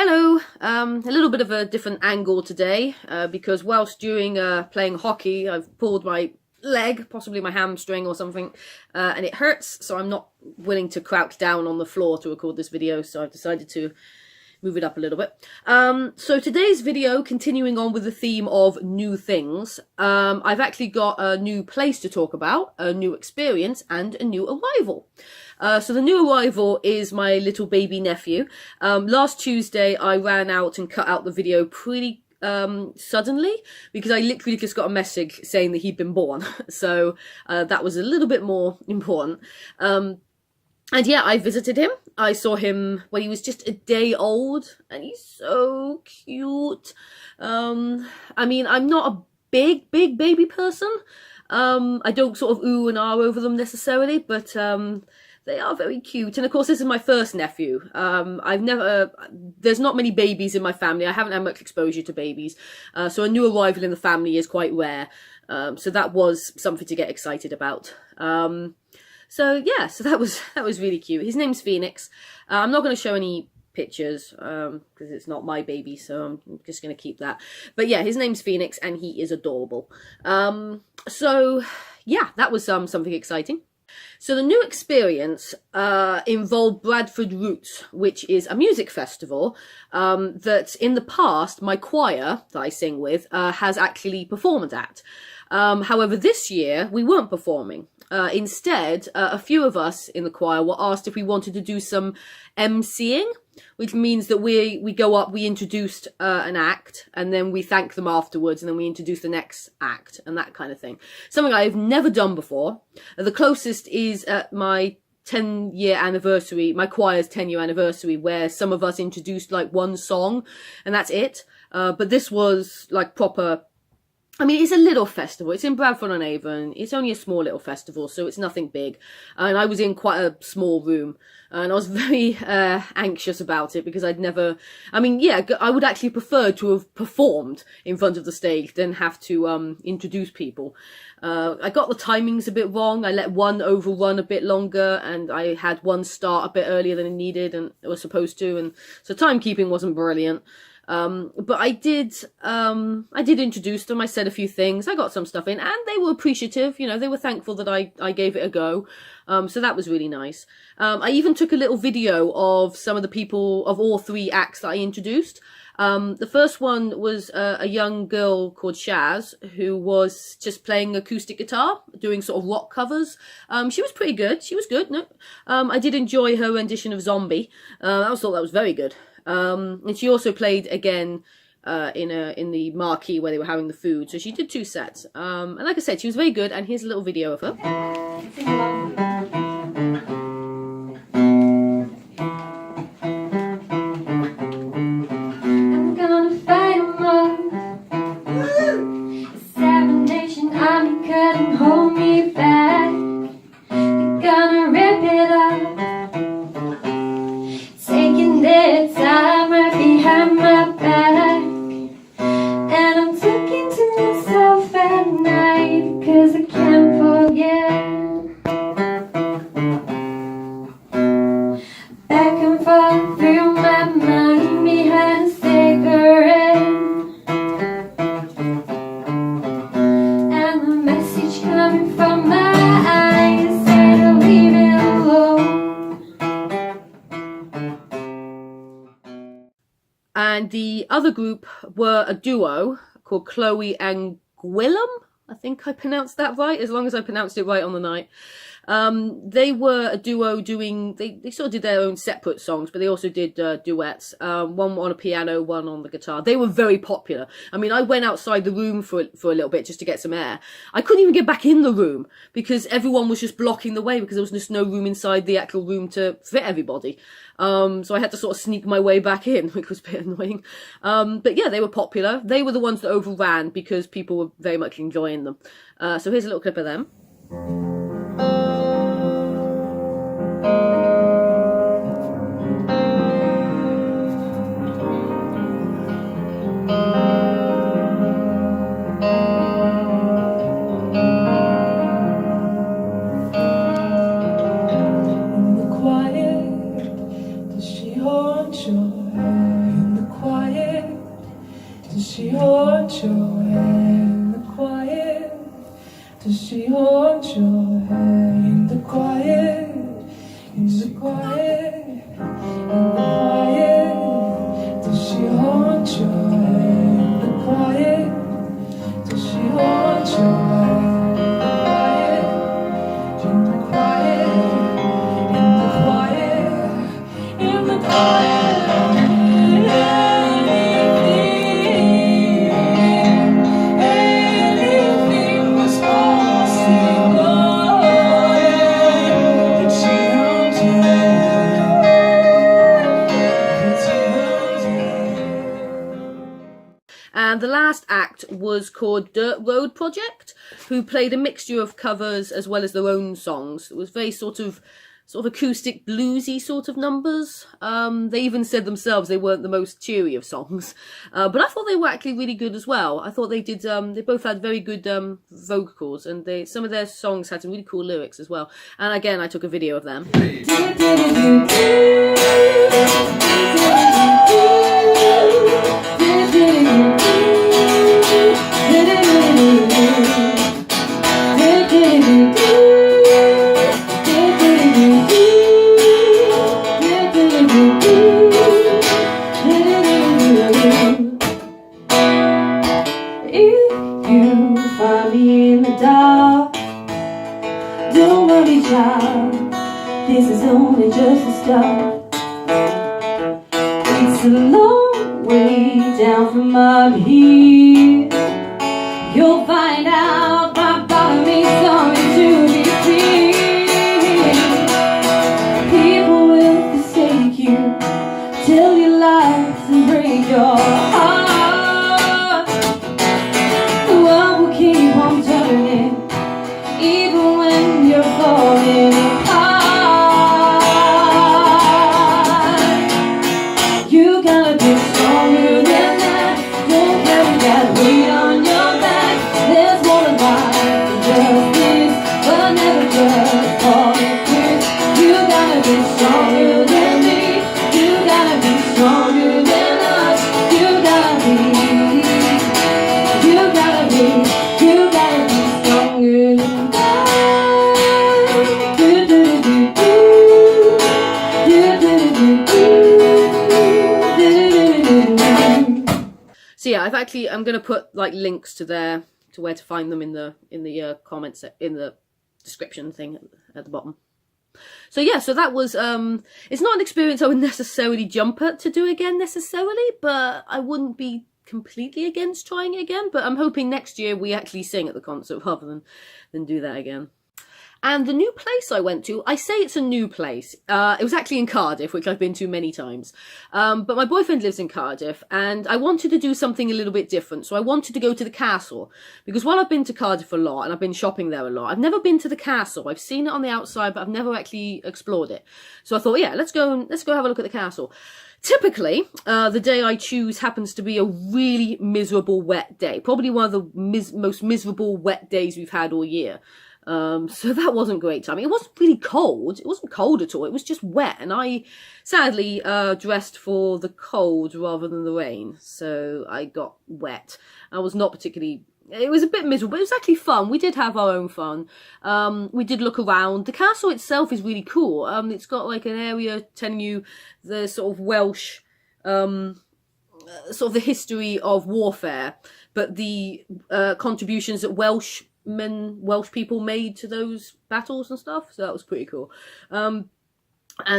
Hello, a little bit of a different angle today because whilst during playing hockey I've pulled my leg, possibly my hamstring or something, and it hurts, so I'm not willing to crouch down on the floor to record this video, so I've decided to move it up a little bit. So today's video, continuing on with the theme of new things, I've actually got a new place to talk about, a new experience, and a new arrival. So the new arrival is my little baby nephew. Last Tuesday I ran out and cut out the video pretty suddenly because I literally just got a message saying that he'd been born. So that was a little bit more important. And yeah, I visited him. I saw him when he was just a day old, and he's so cute. I mean, I'm not a big baby person. I don't sort of ooh and ah over them necessarily, but they are very cute. And of course, this is my first nephew. There's not many babies in my family. I haven't had much exposure to babies. So a new arrival in the family is quite rare. So that was something to get excited about. So yeah, so that was really cute. His name's Phoenix. I'm not going to show any pictures because it's not my baby, so I'm just going to keep that. But yeah, his name's Phoenix and he is adorable. So yeah, that was something exciting. So the new experience involved Bradford Roots, which is a music festival that in the past my choir that I sing with has actually performed at. However, this year we weren't performing. Instead, a few of us in the choir were asked if we wanted to do some MCing, which means that we go up, we introduced an act, and then we thank them afterwards, and then we introduce the next act, and that kind of thing. Something I've never done before. The closest is at my 10-year anniversary, my choir's 10-year anniversary, where some of us introduced like one song, and that's it. But this was like proper. I mean, it's a little festival. It's in Bradford-on-Avon. It's only a small little festival, so it's nothing big. And I was in quite a small room, and I was very anxious about it because I'd never. I mean, yeah, I would actually prefer to have performed in front of the stage than have to introduce people. I got the timings a bit wrong. I let one overrun a bit longer, and I had one start a bit earlier than it needed and it was supposed to, and so timekeeping wasn't brilliant. But I did introduce them. I said a few things. I got some stuff in, and they were appreciative. You know, they were thankful that I gave it a go. So that was really nice. I even took a little video of some of the people of all three acts that I introduced. The first one was a young girl called Shaz, who was just playing acoustic guitar, doing sort of rock covers. She was pretty good. She was good. No, I did enjoy her rendition of Zombie. I thought that was very good. And she also played again in the marquee where they were having the food. So she did 2 sets. And like I said, she was very good. And here's a little video of her. I'm gonna fight 'em off. 7 nation army couldn't hold me back. They're gonna rip it up. Taking their time right behind my back, and I'm talking to myself at night because I can't forget. Back and forth through my mind behind a cigarette, and the message coming from my eyes say to leave it alone. And the other group were a duo called Chloe and Willem. I think I pronounced that right, as long as I pronounced it right on the night. They were a duo doing, they sort of did their own separate songs, but they also did duets. One on a piano, one on the guitar. They were very popular. I mean, I went outside the room for a little bit just to get some air. I couldn't even get back in the room because everyone was just blocking the way because there was just no room inside the actual room to fit everybody. So I had to sort of sneak my way back in, which was a bit annoying. But yeah, they were popular. They were the ones that overran because people were very much enjoying them. So here's a little clip of them. In the quiet, does she haunt your head? In the she hold your hand in the quiet? Does she hold your hand in the quiet? In the quiet, in the quiet. Does she hold your hand in the quiet? Does she hold your hand in the quiet? In the quiet, in the quiet, in the quiet. Anything was possible. That she held you. That she held you. And the last act was called Dirt Road Project, who played a mixture of covers as well as their own songs. It was very sort of acoustic bluesy sort of numbers. They even said themselves they weren't the most cheery of songs, but I thought they were actually really good as well. I thought they did. They both had very good vocals, and some of their songs had some really cool lyrics as well. And again, I took a video of them. If you find me in the dark, don't worry, child, this is only just the start. It's a long way down from up here. You'll find out my bottom is something to be clear. People will forsake you, tell you lies and break your heart. The world will keep on turning, even when you're falling apart. You gotta be stronger than that. Don't carry that weight on your back. There's more to life than just this, but never just falling quits. You gotta be stronger than me. You gotta be stronger than us. You gotta be stronger than that. So yeah, I'm gonna put like links to where to find them in the comments, in the description thing at the bottom. So yeah, so that was it's not an experience I would necessarily jump at to do again necessarily, but I wouldn't be completely against trying it again. But I'm hoping next year we actually sing at the concert rather than do that again. And the new place I went to, I say it's a new place. It was actually in Cardiff, which I've been to many times. But my boyfriend lives in Cardiff, and I wanted to do something a little bit different. So I wanted to go to the castle, because while I've been to Cardiff a lot, and I've been shopping there a lot, I've never been to the castle. I've seen it on the outside, but I've never actually explored it. So I thought, yeah, let's go have a look at the castle. Typically, the day I choose happens to be a really miserable wet day. Probably one of the most miserable wet days we've had all year. So that wasn't great timing. It wasn't really cold. It wasn't cold at all. It was just wet. And I sadly dressed for the cold rather than the rain. So I got wet. I was not particularly... It was a bit miserable, but it was actually fun. We did have our own fun. We did look around. The castle itself is really cool. It's got like an area telling you the sort of Welsh... sort of the history of warfare. But the contributions that Welsh people made to those battles and stuff, so that was pretty cool. And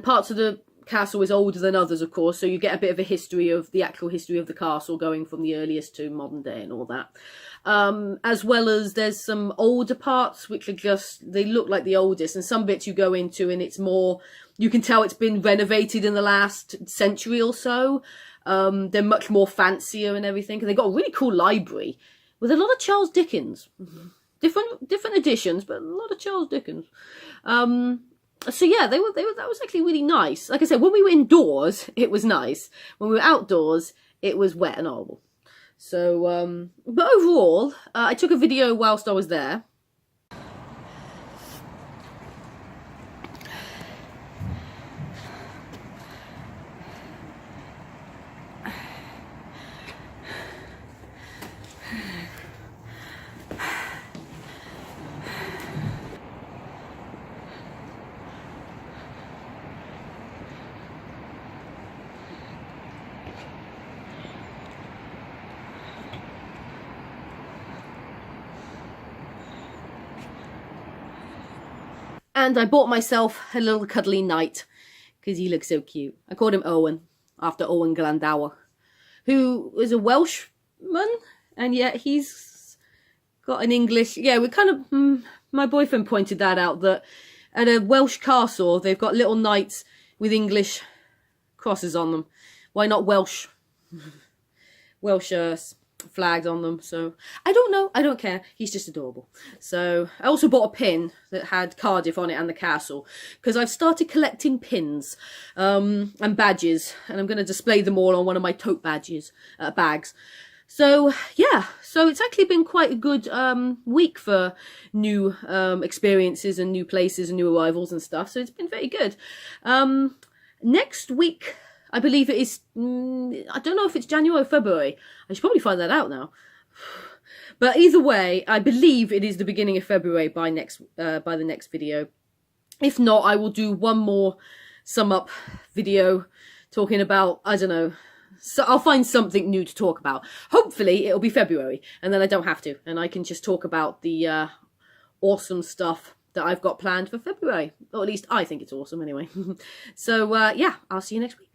parts of the castle is older than others, of course, so you get a bit of the actual history of the castle, going from the earliest to modern day and all that. As well as there's some older parts which are they look like the oldest, and some bits you go into and it's more, you can tell it's been renovated in the last century or so. They're much more fancier and everything, and they've got a really cool library with a lot of Charles Dickens. Different editions, but a lot of Charles Dickens. So yeah, that was actually really nice. Like I said, when we were indoors, it was nice. When we were outdoors, it was wet and horrible. So, but overall, I took a video whilst I was there. And I bought myself a little cuddly knight because he looks so cute. I called him Owen, after Owen Glandauer, who is a Welshman, and yet he's got an English... Yeah, we kind of... my boyfriend pointed that out, that at a Welsh castle, they've got little knights with English crosses on them. Why not Welsh flags on them? So I don't know, I don't care, he's just adorable. So I also bought a pin that had Cardiff on it and the castle, because I've started collecting pins and badges, and I'm going to display them all on one of my tote bags. So yeah, so it's actually been quite a good week for new experiences and new places and new arrivals and stuff, so it's been very good. Next week, I believe it is, I don't know if it's January or February. I should probably find that out now. But either way, I believe it is the beginning of February by the next video. If not, I will do one more sum up video talking about, I don't know, so I'll find something new to talk about. Hopefully it'll be February, and then I don't have to, and I can just talk about the awesome stuff that I've got planned for February. Or at least I think it's awesome anyway. So yeah, I'll see you next week.